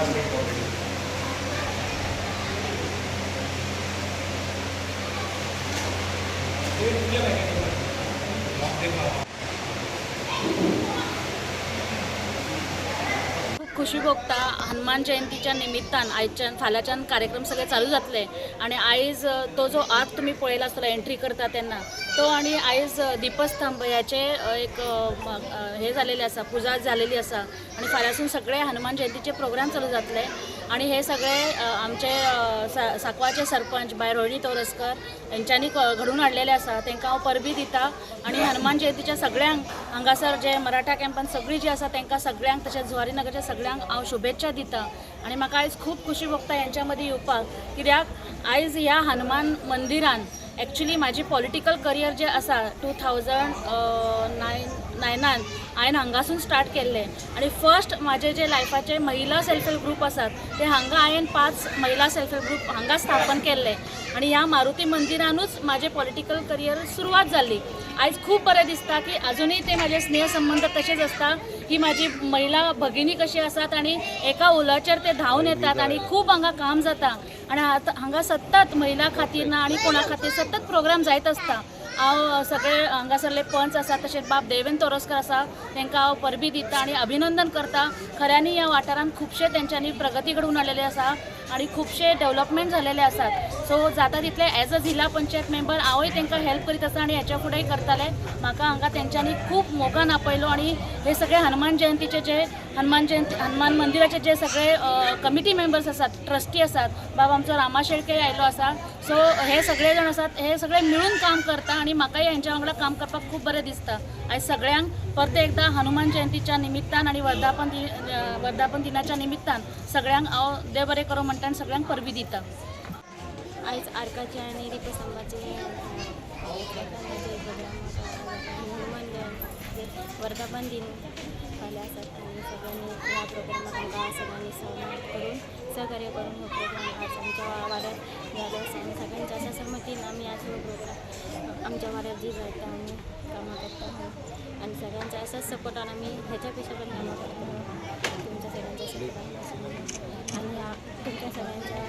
खूप खुशी भोगता हनुमान जयंतीच्या निमित्तान आयच्यान फाल्याच्यान कार्यक्रम सगळे चालू जातले आणि आयज तो जो आर्ट तुम्ही पळयला आसतलो एंट्री करता तेन्ना तो आणि आयज दीपस्तंभ ह्याचे एक हे झालेले आसा पुजा झालेली आसा आणि फाल्यासून सगळे हनुमान जयंतीचे प्रोग्राम चालू जातले आणि हे सगळे आमचे सांकवाळचे सरपंच बाय रोहिणी तोरसकर यांच्यांनी घडून हाडलेले आसा तांकां हांव परबी दिता आणि हनुमान जयंतीच्या सगळ्यांक हांगासर जे मराठा कॅम्पान सगळीं जी आसा तांकां सगळ्यांक तशेंच जुवारीनगरच्या सगळ्यांक हांव शुभेच्छा दिता आणि म्हाका आयज खूब खुशी भोगता यांच्या मदीं येवपाक कित्याक आयज ह्या हनुमान मंदिरान एक्चुअली माझी पॉलिटिकल करियर जे आसा 2009 हांवें हांगासून स्टार्ट केल्ले आणि फर्स्ट माझे जे लायफाचे महिला सेल्फ हेल्प ग्रुप आसात ते हांगा हांवें 5 महिला सेल्फ हेल्प ग्रुप हांगा स्थापन केल्ले आणि ह्या मारुती मंदिरानूच माझे पॉलिटिकल करियर सुरवात जाली. आयज खूब बरें दिसता की अजूनही ते माझे स्नेह संबंध तसेच असता ही माझी महिला भगिनी कशी आसात आणि एका उलाचेर ते धांवन येतात आणि खूब हांगा काम जाता आणि हांगा सतत महिला खातीर ना आणि कोणा खातीर सतत प्रोग्राम जायत असता. हांव सगळे हांगासरले पंच आसा तशेंच बाब देवेंद्र तोरसकर आसा तांकां हांव परबी दिता आणि अभिनंदन करता. खऱ्यांनी ह्या वाठारांत खुबशे तेंच्यांनी प्रगती घडून हाडलेले आसा आणि खुबशे डेव्हलपमेंट झालेले आसात. सो जाता तितले एज अ जिल्हा पंचायत मेंबर हांवूय तांकां हेल्प करीत आसा आणि हेच्या फुडेंय करतले. म्हाका हांगा तेंच्यांनी खूब मोगान आपयलो आणि हे सगळे हनुमान जयंतीचे जे हनुमान मंदिराचे जे सगळे कमिटी मेंबर्स आसात ट्रस्टी आसात बाब आमचो रामा शेळके आयलो आसा. सो हे सगळे जाण आसात हे सगळे मिळून काम करता आणि म्हाकाय हेंच्या वांगडा काम करपाक खूब बरें दिसता. आयज सगळ्यांक परते एकदा हनुमान जयंतीच्या निमित्तान आणि वर्धापन दिनाच्या निमित्तान सगळ्यांक हांव देव बरें करूं म्हणटा आनी सगळ्यांक परबी दिता. आयज आर्काचे आणि दीपस्तंभाचे हनुमान वर्धापन दिन फाल्यां आसात आणि सगळ्यांनी ह्या प्रोग्रामाक आमकां सगळ्यांनी सहकार्य करून हो प्रोग्राम आज आमच्या वाड्यार जालो आसा आणि सगळ्यांच्या अशा संमतीन आमी आज हो प्रोग्राम आमच्या वाड्यार जी जाता आमी कामां करता आणि सगळ्यांच्या अशाच सपोर्टान आमी हेच्या पेक्षा पण कामां करता तुमच्या सगळ्यांच्या सपोर्टान आणि तुमच्या सगळ्यांच्या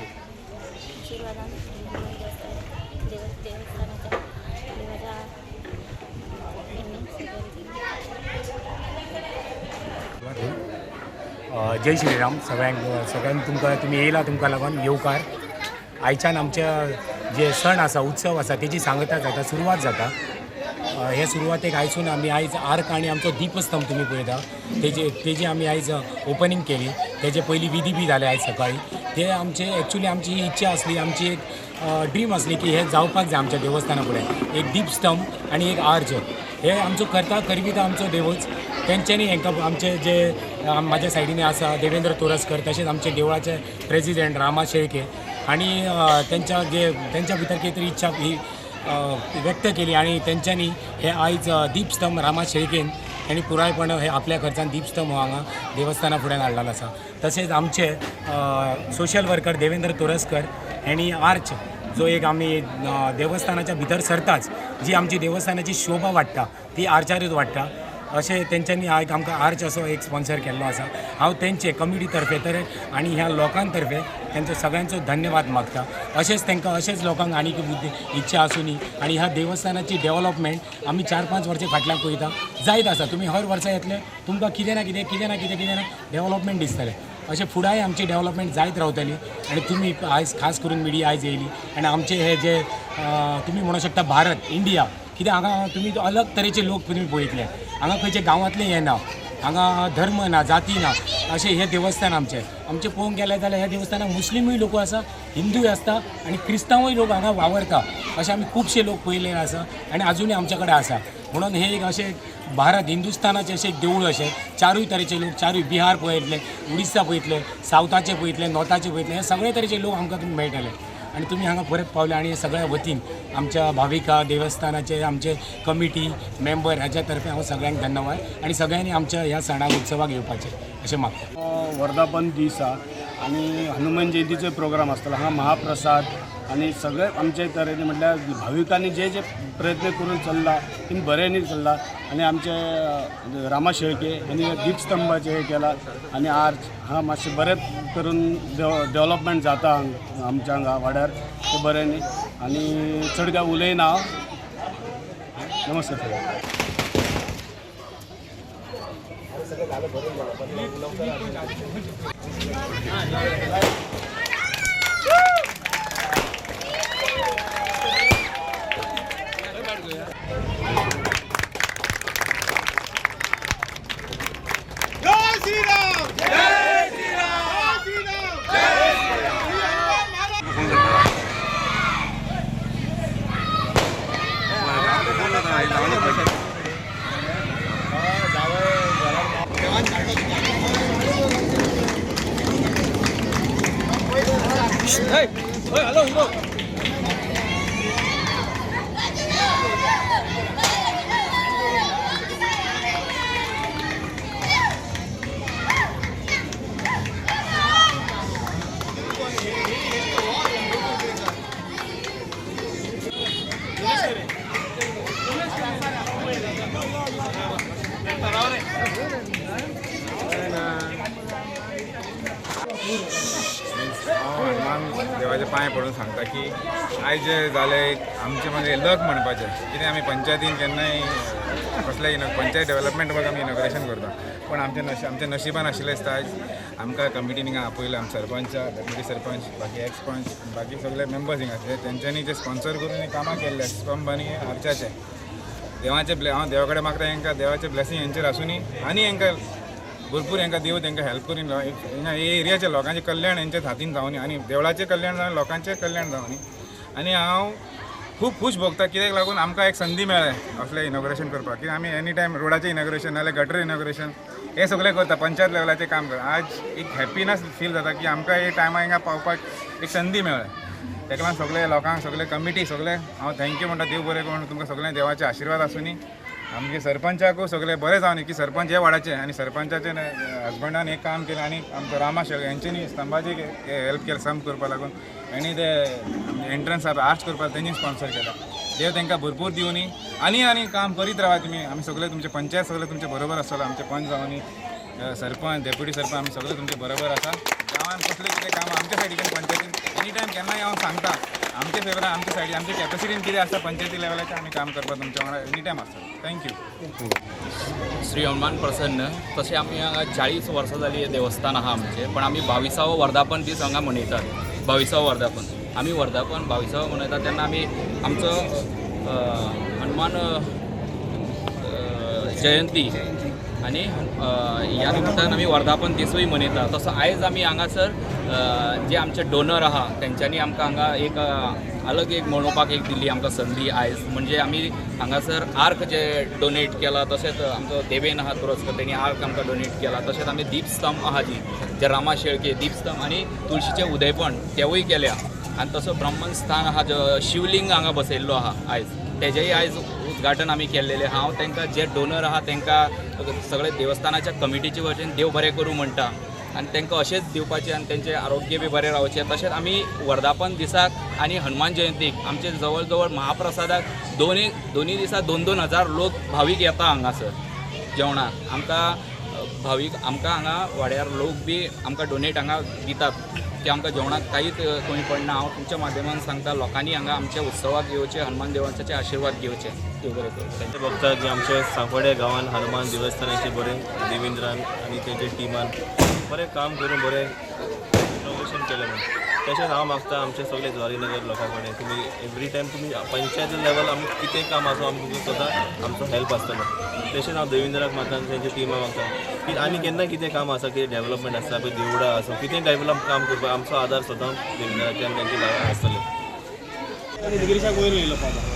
आशीर्वादान देवस्थानाच्या देवाच्या जय श्रीराम सगळ्यांक तुमी येयला तुमकां लागून येवकार. आयच्यान आमच्या जे सण आसा उत्सव आसा तेजी सांगता जाता सुरवात जाता. हे सुरवातेक आयसून आमी आयज आर्क आनी आमचो दीपस्तंभ तुमी पळयता तेजी आमी आयज ओपनिंग केली. तेजे पयलीं विधी बी जाले आयज सकाळी. ते आमचे एक्चुली आमची ही इच्छा आसली आमची एक ड्रीम आसली की हे जावपाक जाय आमच्या देवस्थाना फुडें एक दीपस्तंभ आनी एक आर्च हे आमचो करविता आमचो देवूच. तेंच्यांनी हांकां आमचे जे म्हाज्या सायडीन आसा देवेंद्र तोरसकर तशेंच आमचे देवळाचे प्रेसिडेंट रामा शेळके आणि त्यांच्या भितर कितें तरी इच्छा ही व्यक्त केली आणि तेंच्यांनी हे आयज दीपस्तंभ रामा शेळकेन यांनी पुरायपण हे आपल्या खर्चान दीपस्तंभ हांगा देवस्थाना फुडें हाडलेलो आसा. तशेंच आमचे सोशल वर्कर देवेंद्र तोरसकर यांनी आर्च जो एक आमी देवस्थानाच्या भितर सरताच जी आमची देवस्थानाची शोभा वाडटा ती आर्चारूच वाडटा अशें तेंच्यांनी आमकां आर्च असो एक स्पॉन्सर केल्लो आसा. हांव तेंचे कमिटी तर्फे तर आनी ह्या लोकां तर्फे तेंचो सगळ्यांचो धन्यवाद मागता. अशेंच तांकां अशेंच लोकांक आनी इच्छा आसुनी आनी ह्या देवस्थानाची डेव्हलपमेंट आमी 4-5 वर्सां फाटल्यान पळयता जायत आसा. तुमी हर वर्सा येतले तुमकां कितें ना कितें डेव्हलपमेंट दिसतलें. अशें फुडांय आमची डेव्हलपमेंट जायत रावतली आणि तुम्ही आयज खास करून मिडिया आयज येयली आणि आमचे हे जे तुम्ही म्हणू शकता भारत इंडिया कित्याक हांगा तुमी अलग तरेचे लोक तुमी पळयतले. हांगा खंयचे गांवांतले हे ना हांगा धर्म ना जाती ना अशें हे देवस्थान आमचे पळोवंक गेले जाल्यार ह्या देवस्थानाक मुस्लिमूय लोक आसा हिंदूय आसता आनी क्रिस्तांवूय लोक हांगा वावरता अशें आमी खुबशे लोक पळयले आसा आनी अजुनूय आमच्या कडेन आसा. म्हणून हे एक अशें भारत हिंदुस्थानाचें अशें एक देवूळ अशें चारूय तरेचे लोक चारूय बिहार पळयतले उडीसा पळयतले सावथाचे पळयतले नॉर्थाचे पळयतले हे सगळे तरेचे लोक आमकां तुमी मेळटले आणि तुम्ही हांगा परत पावले आणि सगळ्या वतीन आमच्या भाविका देवस्थानाचे आमचे कमिटी मेंबर ह्याच्या तर्फे हांव सगळ्यांक धन्यवाद आणि सगळ्यांनी आमच्या ह्या सणाक उत्सवाक येवपाचें अशें मागता. वर्धापन दीस आणि हनुमान जयंतीचे प्रोग्राम आसतलो हांगा महाप्रसाद आणि सगळे आमचे तरेने म्हटल्यार भाविकांनी जे जे प्रयत्न करून चल्ला तीन बऱ्यांनी चल्ला आणि आमचे रामा शेळके यांनी दीपस्तंभाचे हे केला आणि आर्च हा मातशें बरें करून डेव्हलपमेंट जाता आमच्या हांगा वाड्यार ते बऱ्यांनी आणि चड काय उलयना हांव. नमस्कार. हनुमान देवाचे पांय पडून सांगता की आयज जे जालें आमचे म्हणजे लक म्हणपाचें कितें आमी पंचायतीन केन्नाय कसलेंय पंचायत डेव्हलपमेंट वर्क आमी इनॉग्रेशन करता पण आमचे नशिबान आशिल्लें दिसता आयज आमकां कमिटीन हिंगा आपयलें आमचे सरपंच डेप्युटी सरपंच बाकी एक्स पंच बाकी सगळे मेंबर्स हिंगाचे तेंच्यांनी जे स्पॉन्सर करून हे कामां केल्ले स्तंभ आनी आर्चाचे देवाचे हांव देवा कडेन मागता हेंकां देवाचें ब्लेसिंग हेंचेर आसूनी आनी हेंकां भरपूर हेंकां देव तेंकां हेल्प करून हिंगा हे एरियाच्या लोकांचें कल्याण हेंच्या हातीन जावनी आनी देवळाचें कल्याण जावन लोकांचें कल्याण जावनी आनी हांव खूब खूश भोगता कित्याक लागून आमकां एक संदी मेळ्ळें असलें इनॉग्रेशन करपाक कित्याक आमी एनी टायम रोडाचें इनॉग्रेशन नाजाल्यार गटर इनॉग्रेशन हे सगळें करता पंचायत लेवलाचें काम करता आज एक हॅपिनस फील जाता की आमकां हे टायमार हिंगा पावपाक एक संदी मेळ्ळें ताका लागून सगळे लोकांक सगळे कमिटी सगळे हांव थँक्यू म्हणटा देव बरें करून तुमकां सगळें देवाचे आशिर्वाद आसूनी आमगे सरपंचाकूय सगळें बरें जावनी की सरपंच हे वाड्याचे आनी सरपंचाचे हजबंडान एक काम केलें आनी आमकां रामा शेळके हेंच्यांनी स्तंभाची हेल्प केलें सम करपा लागून आनी ते एंट्रन्स आर्च करपाक तेंच्यांनी स्पॉन्सर केला देव तांकां भरपूर दिवनी आनी काम करीत रावा तुमी आमी सगळे तुमचे पंचायत सगळे तुमचे बरोबर आसतलो आमचे पंच जावनी सरपंच डेप्युटी सरपंच आमी सगळे तुमचे बरोबर आसा गांवांत कसलें कितें काम आमच्या सायडीच्यान पंचायतीन एनी टायम केन्नाय हांव सांगता आमचे फेवरान आमच्या सायडीन आमच्या कॅपॅसिटीन कितें आसा पंचायती लेवलाचें आमी काम करपाक तुमच्या वांगडा एनी टायम आसता. थँक्यू. श्री हनुमान प्रसन्न तशें आमी हांगा 40 वर्सां जालीं हें देवस्थान आहा आमचें पण आमी 22वां वर्धापन दीस हांगा मनयतात 22वां वर्धापन आमी वर्धापन 22वां मनयतात तेन्ना आमी आमचो हनुमान जयंती आनी ह्या निमतान आमी वर्धापन दिसूय मनयता तसो आयज आमी हांगासर जे आमचे डोनर आहा तेंच्यांनी आमकां हांगा एक अलग एक म्हणोवपाक एक दिल्ली आमकां संदी आयज म्हणजे आमी हांगासर आर्क जे डोनेट केला तशेंच आमचो देवेन आहा तुरस्कर तेणी आर्क आमकां डोनेट केला तशेंच आमी दीपस्तंभ आहा जी जे रामा शेळके दीपस्तंभ आनी तुळशीचें उदयपण तेवूय केल्या आनी तसो ब्रह्मन स्थान आहा जो शिवलिंग हांगा बसयल्लो आहा आयज तेजेंय आयज उद्घाटन आमी केल्लेलें हांव तांकां जे डोनर आहा तांकां सगळे देवस्थानाच्या कमिटीचे वतीन देव बरें करूं म्हणटा आनी तांकां अशेंच दिवपाचें आनी तेंचें आरोग्य बी बरें रावचें तशेंच आमी वर्धापन दिसाक आनी हनुमान जयंतीक आमचे जवळ जवळ महाप्रसादाक दोनी दिसा 2-2 हजार लोक भावीक येता हांगासर जेवणाक आमकां भावीक आमकां हांगा वाड्यार लोक बी आमकां डोनेट हांगा दितात की आमकां जेवणाक कांयच कमी पडना हांव तुमच्या माध्यमान सांगता लोकांनी हांगा आमच्या उत्सवाक येवचें हनुमान देवाचे आशिर्वाद घेवचे देव बरें करूं. त्यांचे बघता की आमच्या सांखोड्या गांवांत हनुमान देवस्थानाचे बरें देवेंद्रान आनी तेंच्या टिमान बरें काम करून बरें इनोव्हेशन केलें म्हणून तशेंच हांव मागता आमचे सगळे ज्वारीनगर लोकां कडेन तुमी एवरी टायम तुमी पंचायत लेवल आमी कितें काम आसा आमकां सदां आमचो हेल्प आसतलो तशेंच हांव देवेंद्राक मागता तेंच्या टिमा मागता की आनी केन्ना कितें काम आसा कितें डेव्हलपमेंट आसा पळय देवळां आसा कितें डेव्हलप काम करपाक आमचो आदार सदां देवेंद्राचे आनी तेंचे आसतले. गिरीशाक वयर येयलो पापा